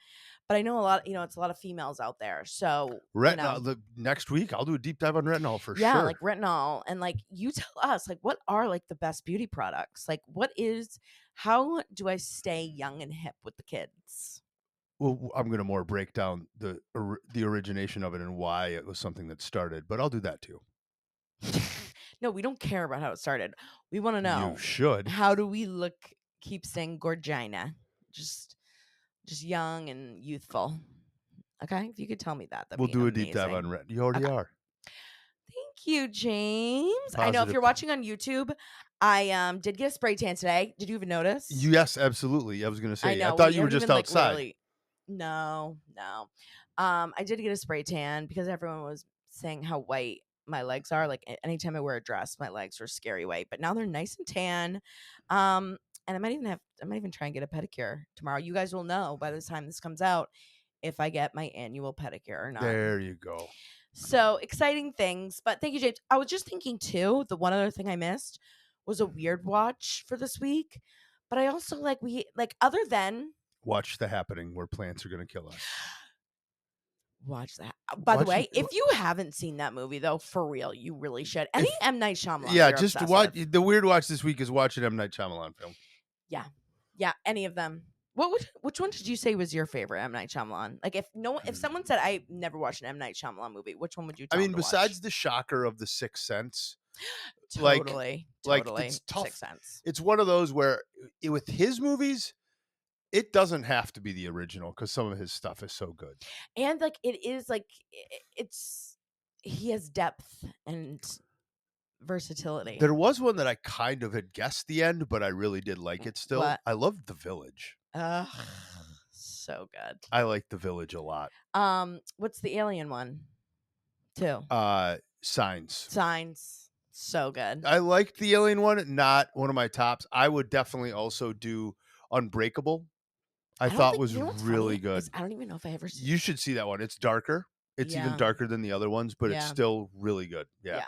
But I know a lot, it's a lot of females out there. So, Retinol, the next week, I'll do a deep dive on retinol for yeah, sure. like retinol. And like, you tell us, like, what are like the best beauty products? Like, how do I stay young and hip with the kids? Well, I'm going to more break down the origination of it and why it was something that started, but I'll do that too. No, we don't care about how it started. We want to know. You should. How do we keep saying Gorgina? Just just young and youthful. Okay, if you could tell me that, that'd We'll be do a deep dive amazing. on Red. You already Okay. are. Thank you, James. I know if Positive. you're watching on YouTube, I did get a spray tan today. Did you even notice? Yes, absolutely. I was going to I say, I know thought we you were haven't just even like outside. literally. No, no. I did get a spray tan because everyone was saying how white my legs are. Like anytime I wear a dress, my legs are scary white. But now they're nice and tan. And I might even try and get a pedicure tomorrow. You guys will know by the time this comes out if I get my annual pedicure or not. There you go. So exciting things. But thank you, James. I was just thinking too, the one other thing I missed was a weird watch for this week. But I also like other than Watch The Happening, where plants are going to kill us. watch that. By the Watch way, it. if you haven't seen that movie though, for real, you really should. Any If M Night Shyamalan yeah, you're just obsessed watch with. the weird watch this week is watching M Night Shyamalan film. Yeah. Yeah, any of them. Which one did you say was your favorite M Night Shyamalan? Like if someone said I never watched an M Night Shyamalan movie, which one would you I tell them mean, to watch? besides the shocker of The Sixth Sense, like Totally, like totally. it's tough. Sixth Sense. It's one of those where with his movies, it doesn't have to be the original because some of his stuff is so good. And like it is like it's he has depth and versatility. There was one that I kind of had guessed the end, but I really did like it still. What? I loved The Village. Ugh, so good. I like The Village a lot. What's the alien one? Too. Signs. Signs. So good. I liked the Alien one, not one of my tops. I would definitely also do Unbreakable. I I don't thought think was you know what's really funny good. is I don't even know if I ever You should see that one. It's darker. It's even Yeah. darker than the other ones, but it's Yeah. still really good. Yeah. Yeah.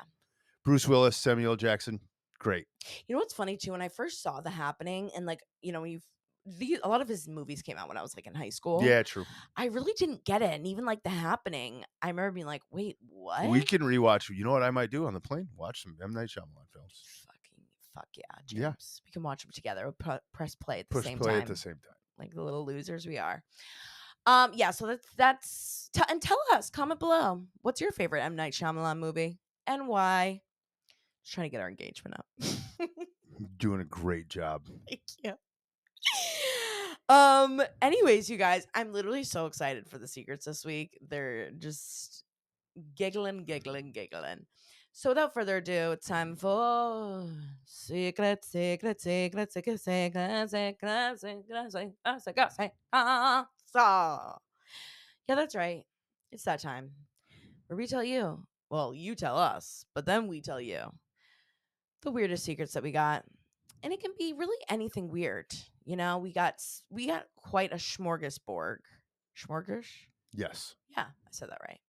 Bruce Willis, Samuel Jackson, great. You know what's funny too? When I first saw The Happening, and like a lot of his movies came out when I was like in high school. Yeah, true. I really didn't get it, and even like The Happening, I remember being like, "Wait, what?" We can rewatch. You know what I might do on the plane? Watch some M Night Shyamalan films. Fuck yeah, James. Yeah. We can watch them together. We'll press play at the Push same play time, at the same time. like the little losers we are. Yeah. So and tell us, comment below, what's your favorite M Night Shyamalan movie and why? Just trying to get our engagement up. Doing a great job. Thank you. Anyways, you guys, I'm literally so excited for the secrets this week. They're just giggling. So without further ado, it's time for secret. Yeah, that's right. It's that time where we tell you. Well, you tell us, but then we tell you the weirdest secrets that we got. And it can be really anything weird. You know, we got quite a smorgasbord. Smorgas? Yes. Yeah, I said that right.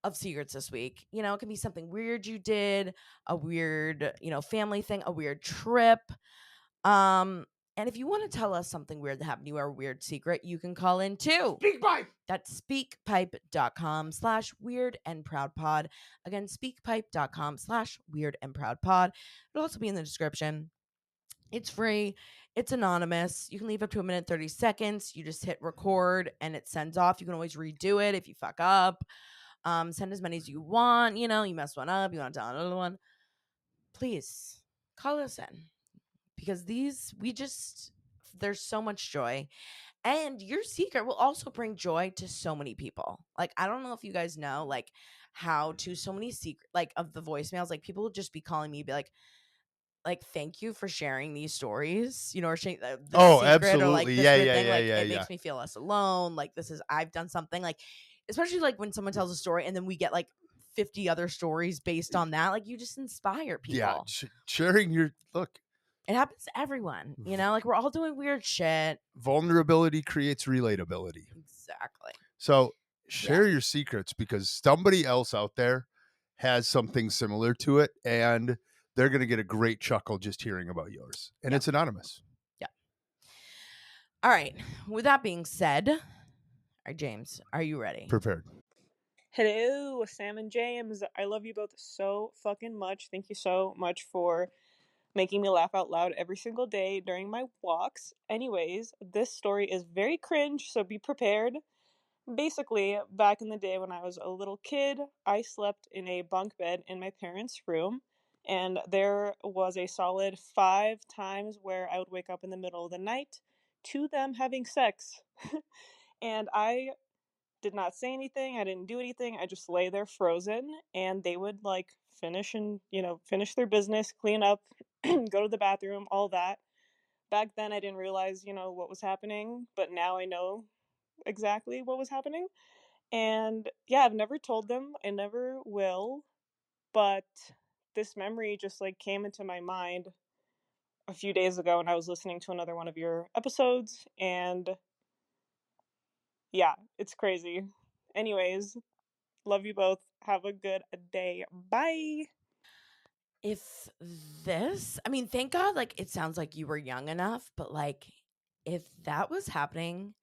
Of secrets this week. You know, it can be something weird you did, a weird, family thing, a weird trip. And if you want to tell us something weird that happened to you or a weird secret, you can call in too. SpeakPipe. That's speakpipe.com/weird and proud pod. Again, speakpipe.com/weird and proud pod. It'll also be in the description. It's free. It's anonymous. You can leave up to 1 minute 30 seconds. You just hit record and it sends off. You can always redo it if you fuck up. Send as many as you want. You mess one up, you want to tell another one. Please call us in because there's so much joy. And your secret will also bring joy to so many people. Like, I don't know if you guys know, like, how to so many secret, like, of the voicemails, like, people will just be calling me, be like, thank you for sharing these stories, or sharing the secret or like Absolutely. this Yeah, weird yeah, thing. yeah, Like, yeah, it yeah. makes me feel less alone. Like, I've done something, like, especially like when someone tells a story and then we get like 50 other stories based on that. Like, you just inspire people. Yeah, sharing your look. It happens to everyone, like we're all doing weird shit. Vulnerability creates relatability. Exactly. So share your secrets because somebody else out there has something similar to it and they're going to get a great chuckle just hearing about yours. And it's anonymous. Yeah. All right. With that being said, all right, James, are you ready? Prepared. Hello, Sam and James. I love you both so fucking much. Thank you so much for making me laugh out loud every single day during my walks. Anyways, this story is very cringe, so be prepared. Basically, back in the day when I was a little kid, I slept in a bunk bed in my parents' room, and there was a solid 5 times where I would wake up in the middle of the night to them having sex. And I did not say anything. I didn't do anything. I just lay there frozen, and they would like finish their business, clean up, go to the bathroom, all that. Back then I didn't realize, what was happening, but now I know exactly what was happening. And yeah, I've never told them. I never will, but this memory just like came into my mind a few days ago when I was listening to another one of your episodes, and yeah, it's crazy. Anyways, love you both. Have a good day. Bye. If I mean, thank God, like, it sounds like you were young enough, but like, if that was happening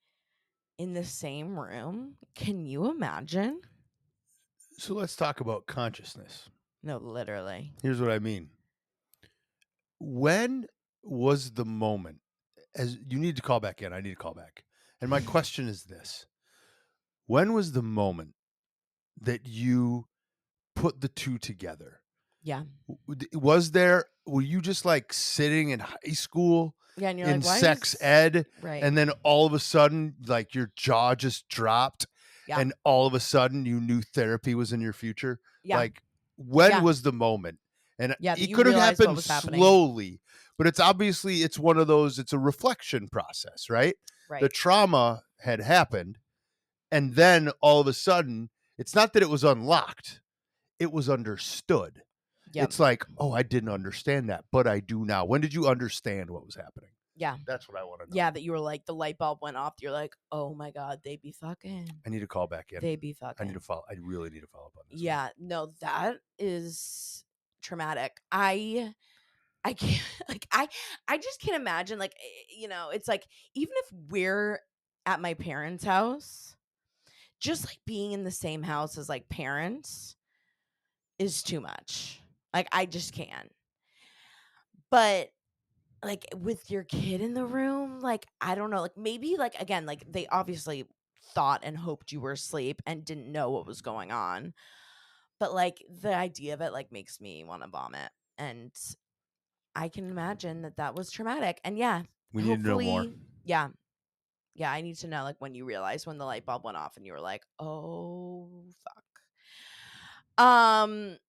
in the same room, can you imagine? So let's talk about consciousness. No, literally. Here's what I mean. When was the moment, as you need to call back in, I need to call back. And my question is this: when was the moment that you put the two together? Yeah. Were you just like sitting in high school Yeah, and you're in like, why sex is ed, right? and then all of a sudden, like, your jaw just dropped, Yeah. and all of a sudden you knew therapy was in your future? Yeah. Like, when Yeah. was the moment? And Yeah, that it you could have realized what happened was happening. slowly, but it's obviously, it's one of those, it's a reflection process, right? The Right. trauma had happened, and then all of a sudden, it's not that it was unlocked, it was understood. Yep. It's like, oh, I didn't understand that, but I do now. When did you understand what was happening? Yeah. That's what I want to know. Yeah, that you were like, the light bulb went off. You're like, oh my God, they be fucking. I need to call back in. They be fucking. I need to follow. I really need to follow up on this. Yeah, no, that is traumatic. I can't like I just can't imagine, like, it's like, even if we're at my parents' house, just like being in the same house as like parents is too much. Like, I just can't. But like, with your kid in the room, like, I don't know, like, maybe, like, again, like, they obviously thought and hoped you were asleep and didn't know what was going on. But like, the idea of it like makes me want to vomit, and I can imagine that that was traumatic. And yeah, We need to know more. hopefully, yeah, yeah, I need to know, like, when you realized, when the light bulb went off and you were like, oh fuck.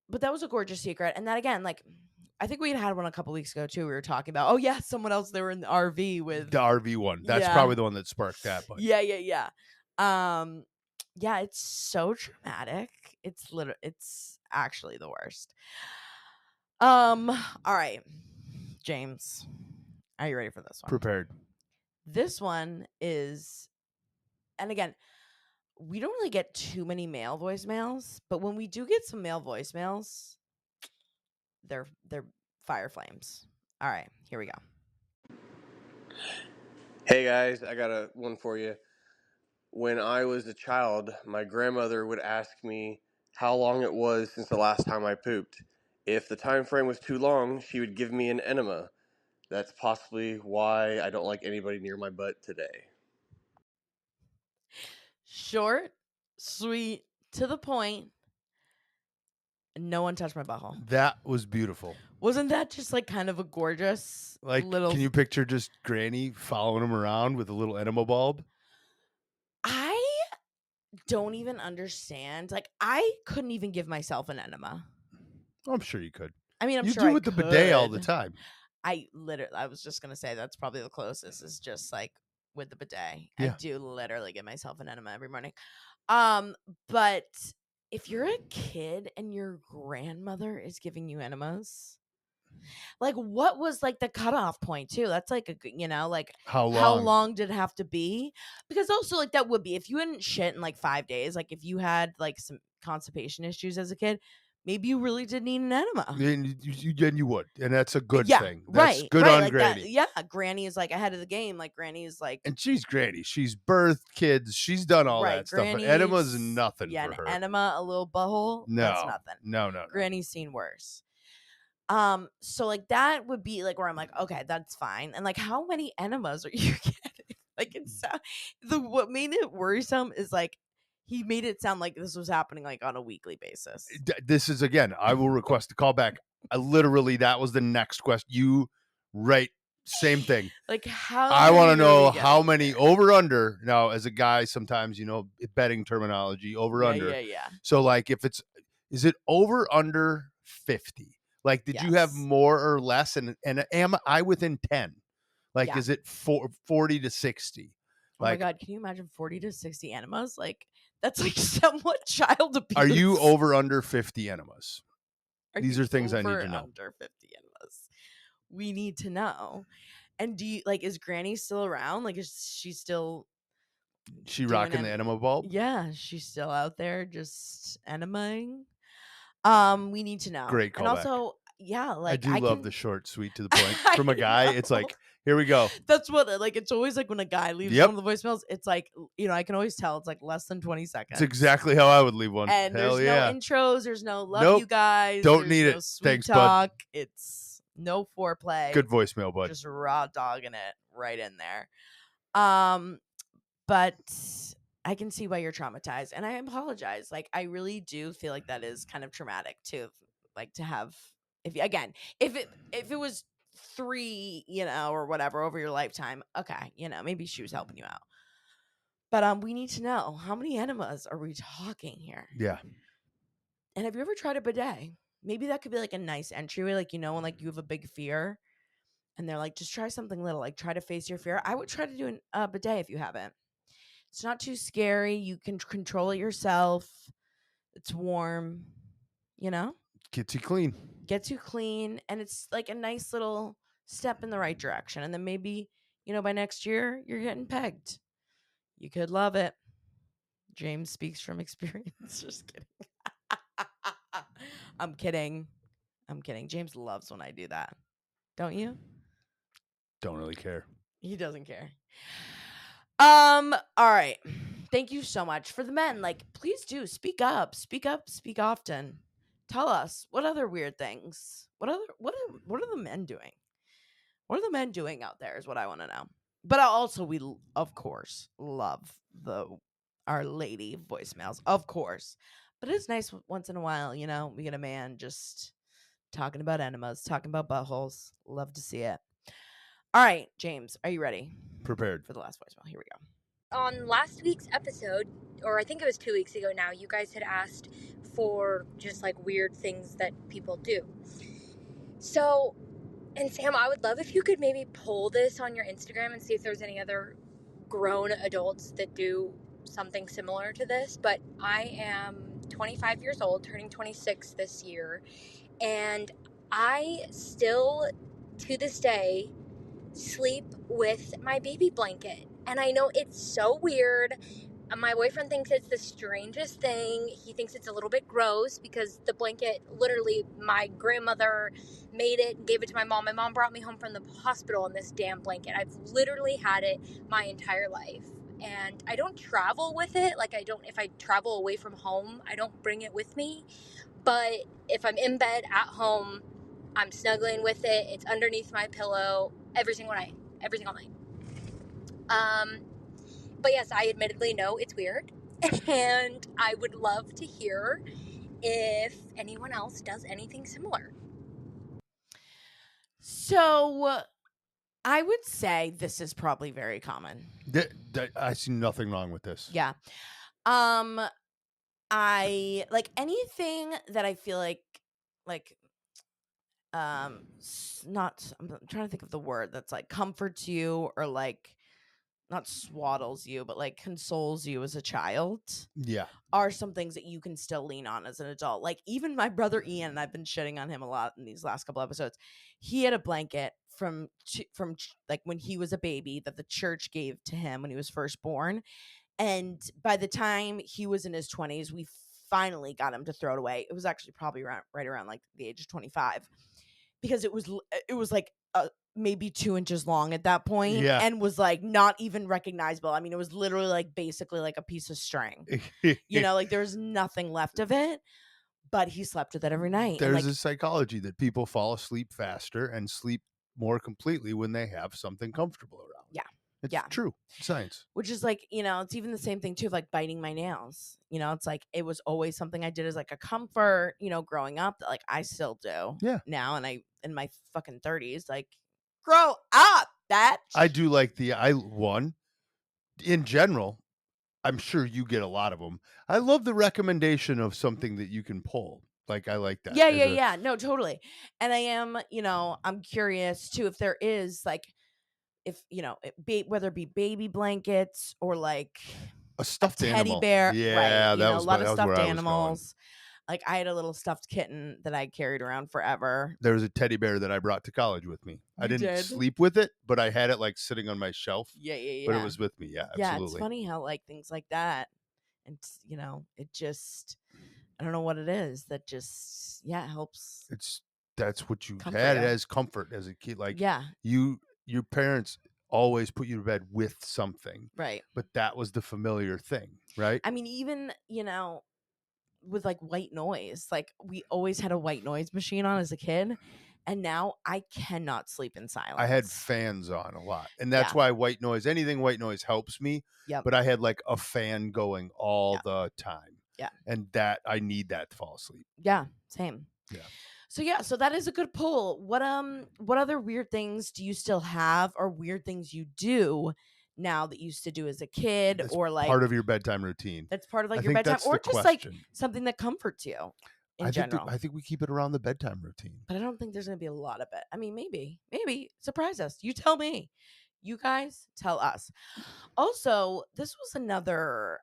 But that was a gorgeous secret. And that, again, like, I think we had one a couple weeks ago too. We were talking about, oh yeah, someone else, they were in the RV with The RV one. That's yeah. probably the one that sparked that. But Yeah. Yeah, it's so traumatic. It's actually the worst. All right, James, are you ready for this one? prepared. This one is, and again, we don't really get too many male voicemails, but when we do get some male voicemails, they're fire flames. All right, here we go. Hey guys, I got one for you. When I was a child, my grandmother would ask me how long it was since the last time I pooped. If the time frame was too long, she would give me an enema. That's possibly why I don't like anybody near my butt today. Short, sweet, to the point. No one touched my butthole. That was beautiful. Wasn't that just like kind of a gorgeous, Like, little? can you picture just Granny following him around with a little enema bulb? I don't even understand. Like, I couldn't even give myself an enema. I'm sure you could. I mean, I'm you sure do I with could. the bidet all the time. I was just gonna say that's probably the closest, is just like with the bidet. Yeah. I do literally give myself an enema every morning. But if you're a kid and your grandmother is giving you enemas, like, what was like the cutoff point too? That's like like, How how long? long did it have to be? Because also, like, that would be, if you hadn't shit in like 5 days, like if you had like some constipation issues as a kid, maybe you really did need an enema. Then you would, and that's a good Yeah, thing. That's right, good right, on like Granny. that. Yeah, Granny is like ahead of the game. Like, Granny is like, And she's Granny. She's birthed kids. She's done all right, that stuff. Granny's Enema's nothing yeah, for an her. enema, a little butthole, that's No, nothing. no. Granny's seen worse. So like, that would be like where I'm like, okay, that's fine. And like, how many enemas are you getting? Like, it's what made it worrisome is like, he made it sound like this was happening like on a weekly basis. This is, again, I will request a call back. Literally, that was the next question. You right Same thing. Like, how I want to many are we know how getting many here? over under. Now, as a guy, sometimes betting terminology over Yeah, under. yeah. So, like, is it over under 50? Like, did you have Yes. more or less? And am I within 10? Like, Yeah. is it 40 to 60? Oh my Like, God, can you imagine 40 to 60 enemas? Like, that's like somewhat child abuse. are you over under 50 enemas? Are These you are things I need over to know. under 50 enemas? We need to know. And do you like, is Granny still around? Like, is she still She doing rocking the enema bulb? Yeah, she's still out there just enemaing. We need to know. Great And callback. also, yeah, I like do I love can the short, sweet, to the point. I From a guy, it's know. like, here we go. That's what like it's always like when a guy leaves Yep. one of the voicemails, it's like, I can always tell it's like less than 20 It's seconds. exactly how I would leave one. And Hell there's yeah. no intros, there's no love Nope. you guys, Don't there's need no it. sweet Thanks, bud. talk. It's no foreplay. Good voicemail, bud. Just raw dogging it right in there. But I can see why you're traumatized, and I apologize. Like, I really do feel like that is kind of traumatic too. Like, to have, if it was 3, or whatever over your lifetime, okay, maybe she was helping you out. But we need to know, how many enemas are we talking here? Yeah. And have you ever tried a bidet? Maybe that could be like a nice entryway, like, when like you have a big fear and they're like, just try something little, like try to face your fear. I would try to do a bidet if you haven't. It's not too scary. You can control it yourself. It's warm, Gets you clean. gets you clean, and it's like a nice little step in the right direction. And then maybe, by next year, you're getting pegged. You could love it. James speaks from experience. Just kidding. I'm kidding. James loves when I do that. Don't you? Don't really care. He doesn't care. All right. Thank you so much. For the men, like, please do speak up, speak often. Tell us, what other weird things? What are the men doing? What are the men doing out there is what I want to know. But also, we of course love our lady voicemails, of course. But it's nice once in a while, we get a man just talking about enemas, talking about buttholes. Love to see it. All right, James, are you ready? Prepared. For the last voicemail. Here we go. On last week's episode, or I think it was 2 weeks ago now, you guys had asked for just like weird things that people do. So, and Sam, I would love if you could maybe poll this on your Instagram and see if there's any other grown adults that do something similar to this. But I am 25 years old, turning 26 this year, and I still, to this day, sleep with my baby blanket. And I know it's so weird. My boyfriend thinks it's the strangest thing. He thinks it's a little bit gross because the blanket, literally, my grandmother made it and gave it to my mom. My mom brought me home from the hospital in this damn blanket. I've literally had it my entire life. And I don't travel with it. Like, if I travel away from home, I don't bring it with me. But if I'm in bed at home, I'm snuggling with it. It's underneath my pillow every single night. But yes, I admittedly know it's weird. And I would love to hear if anyone else does anything similar. So, I would say this is probably very common. I see nothing wrong with this. Yeah. I like anything that I feel like not, I'm trying to think of the word that's like comforts you, or like not swaddles you, but like consoles you as a child, Yeah. are some things that you can still lean on as an adult. Like, even my brother Ian, and I've been shitting on him a lot in these last couple episodes, he had a blanket from like when he was a baby that the church gave to him when he was first born. And by the time he was in his 20s, we finally got him to throw it away. It was actually probably right around like the age of 25, because it was like maybe 2 inches long at that point, Yeah. and was like not even recognizable. I mean, it was literally like basically like a piece of string. Like there was nothing left of it, but he slept with it every night. There's and like a psychology that people fall asleep faster and sleep more completely when they have something comfortable around. Yeah. It's Yeah. true. Science. Which is like, it's even the same thing too of like biting my nails. It's like it was always something I did as like a comfort, growing up, that like I still do. Yeah. Now, and I in my fucking 30s, like Grow up, bitch. I do like one in general. I'm sure you get a lot of them. I love the recommendation of something that you can pull. Like, I like that. Yeah. No, totally. And I am, I'm curious too if there is like, if whether it be baby blankets or like A a stuffed teddy animal. bear, right? Yeah, that A was lot of where stuffed I was going. animals. Like I had a little stuffed kitten that I carried around forever. There was a teddy bear that I brought to college with me. I You didn't did? sleep with it, but I had it like sitting on my shelf. Yeah. But it was with me. Yeah, Yeah, it's absolutely. funny how like things like that, and it just, I don't know what it is that just helps That's what you comfort had you. as comfort as a kid. Like, Yeah, your parents always put you to bed with something, right. but that was the familiar thing, right? I mean, even with like white noise, like we always had a white noise machine on as a kid, and now I cannot sleep in I had silence. fans on a lot, and that's Yeah. why anything white noise helps me. Yep. But I had like a fan going all Yeah. the time, Yeah. and that I need that to fall asleep. Yeah. Same. Yeah. So that is a good poll. What other weird things do you still have, or weird things you do now that you used to do as a kid, That's or like part of your bedtime routine. that's part of like I your think bedtime, that's or the just like question. something that comforts you in general? I think we keep it around the bedtime routine. But I don't think there's gonna be a lot of it. I mean, maybe surprise us. You tell me. You guys tell us. Also, this was another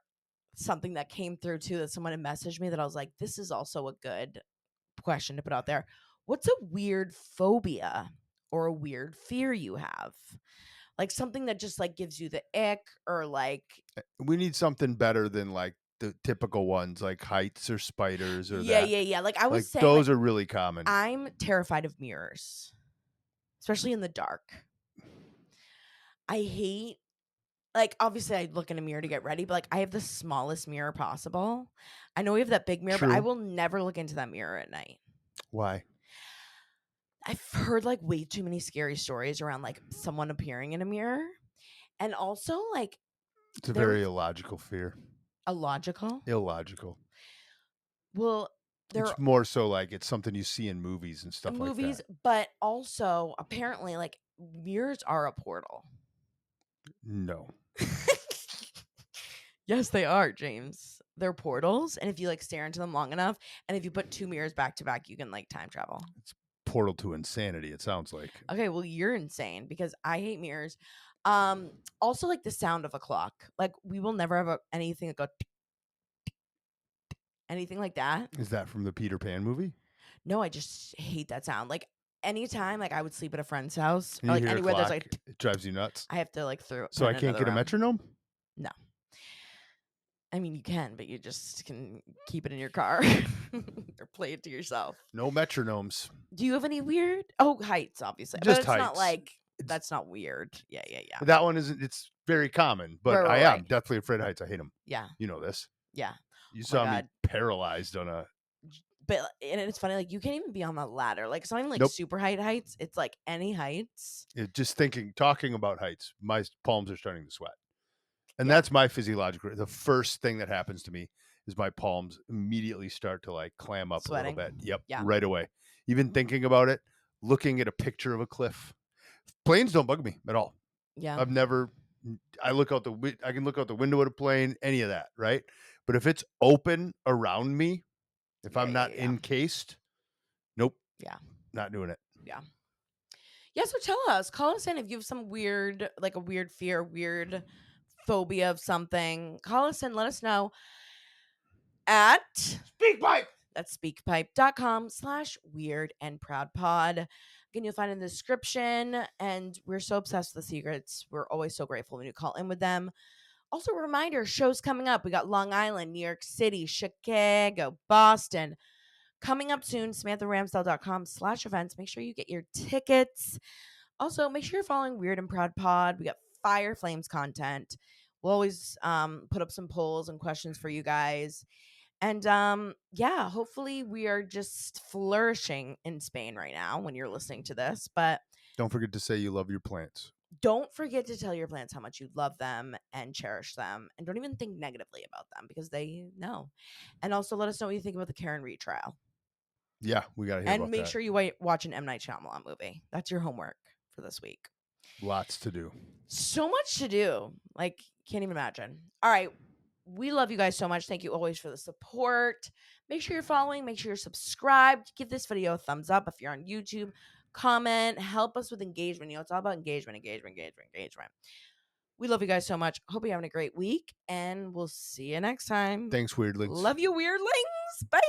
something that came through too that someone had messaged me that I was like, this is also a good question to put out there. What's a weird phobia or a weird fear you have? Like something that just like gives you the ick, or like We need something better than like the typical ones, like heights or spiders or that. yeah. Like I was Like, saying, those like are really common. I'm terrified of mirrors, especially in the dark. I hate, like, obviously I look in a mirror to get ready, but like I have the smallest mirror possible. I know we have that big mirror, but I True. will never look into that mirror at night. Why? I've heard like way too many scary stories around like someone appearing in a mirror. And also like It's a there very was illogical fear. illogical. Illogical. Well, there It's are more so like it's something you see in movies and stuff like movies, that. but also apparently like mirrors are a portal. No. Yes, they are, James. They're portals, and if you like stare into them long enough, and if you put two mirrors back to back, you can like time travel. Portal to insanity, it sounds like. Okay, well, you're insane because I hate mirrors. Also like the sound of a clock. Like we will never have anything that go tick, anything like that. Is that from the Peter Pan movie? No, I just hate that sound. Like anytime like I would sleep at a friend's house, And or you like hear a anywhere there's clock, like it drives you nuts. I have to like So put I in can't another get a room. metronome? No. I mean, you can, but you just can keep it in your car or play it to yourself. No metronomes. Do you have any weird? Oh, heights, obviously. Just But it's not heights. like, that's not weird. Yeah. That one isn't, it's very common, but I am Right. deathly afraid of heights. I hate them. Yeah. You know this. Yeah. You Oh my saw me God. paralyzed on a. But, and it's funny, like, you can't even be on the ladder. Like, it's not even like Nope. super heights. It's like any heights. Just talking about heights, my palms are starting to sweat. And Yeah. that's my physiological. The first thing that happens to me is my palms immediately start to like clam up Sweating. a little bit. Yep. Yeah. Right away. Even thinking about it, looking at a picture of a cliff. Planes don't bug me at all. Yeah. I can look out the window at a plane, any of that, right? But if it's open around me, if I'm not encased, nope. Yeah. Not doing it. Yeah. Yeah, so tell us. Call us in if you have some weird, like a weird fear, weird phobia of something. Call us in. Let us know at SpeakPipe. That's speakpipe.com/weird and proud pod. Again, you'll find it in the description. And we're so obsessed with the secrets. We're always so grateful when you call in with them. Also, a reminder, shows coming up. We got Long Island, New York City, Chicago, Boston. Coming up soon, SamanthaRamsdale.com/events. Make sure you get your tickets. Also, make sure you're following Weird and Proud Pod. We got Fire Flames content. We'll always put up some polls and questions for you guys. And yeah, hopefully we are just flourishing in Spain right now when you're listening to this. But Don't forget to say you love your plants. don't forget to tell your plants how much you love them and cherish them. And don't even think negatively about them because they know. And also let us know what you think about the Karen Reed trial. Yeah, we got to hear And about make that. sure you watch an M. Night Shyamalan movie. That's your homework for this week. Lots to do. So much to do. Like, can't even imagine. All right. We love you guys so much. Thank you always for the support. Make sure you're following. Make sure you're subscribed. Give this video a thumbs up if you're on YouTube. Comment. Help us with engagement. You know, it's all about engagement. We love you guys so much. Hope you're having a great week. And we'll see you next time. Thanks, weirdlings. Love you, weirdlings. Bye.